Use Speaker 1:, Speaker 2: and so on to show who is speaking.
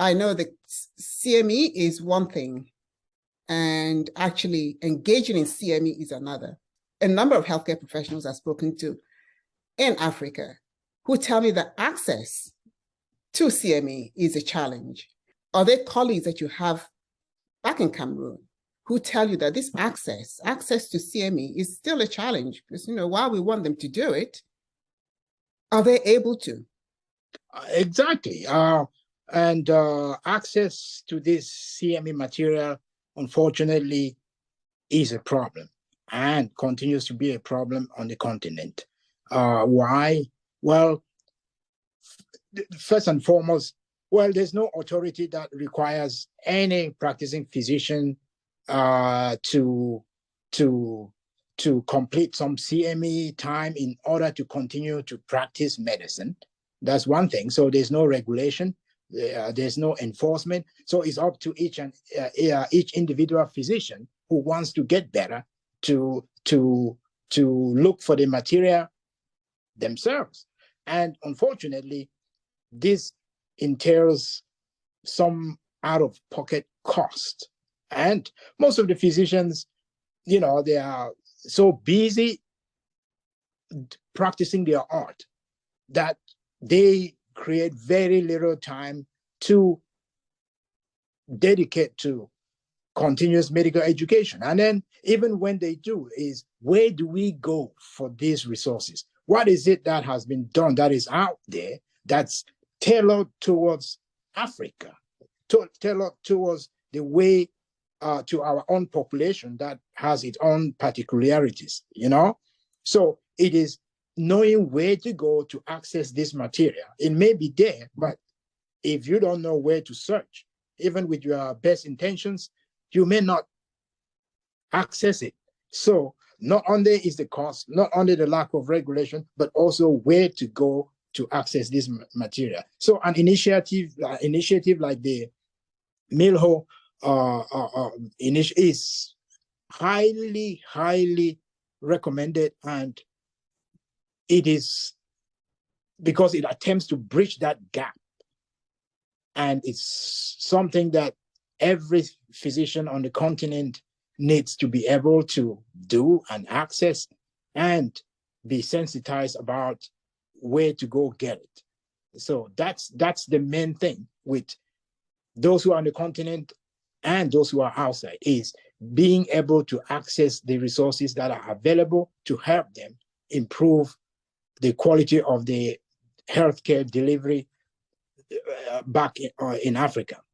Speaker 1: I know that CME is one thing, and actually engaging in CME is another. A number of healthcare professionals I've spoken to in Africa who tell me that access to CME is a challenge. Are there colleagues that you have back in Cameroon who tell you that this access to CME is still a challenge? Because, while we want them to do it, are they able to?
Speaker 2: Exactly. And access to this CME material, unfortunately, is a problem and continues to be a problem on the continent. Why? Well, first and foremost, there's no authority that requires any practicing physician to complete some CME time in order to continue to practice medicine. That's one thing. So there's no regulation, there's no enforcement. So it's up to each individual physician who wants to get better to look for the material themselves. And unfortunately, this entails some out-of-pocket cost. And most of the physicians, they are so busy practicing their art that they create very little time to dedicate to continuous medical education. And then even when they do, is where do we go for these resources? What is it that has been done that is out there that's tailored towards Africa, tailored towards the way to our own population that has its own particularities, So it is knowing where to go to access this material. It may be there, but if you don't know where to search, even with your best intentions, you may not access it. So not only is the cost, not only the lack of regulation, but also where to go to access this material. So an initiative like the Mengnjo is highly, highly recommended, and it is because it attempts to bridge that gap. And it's something that every physician on the continent needs to be able to do and access and be sensitized about where to go get it. So that's the main thing with those who are on the continent and those who are outside, is being able to access the resources that are available to help them improve the quality of the healthcare delivery back in Africa.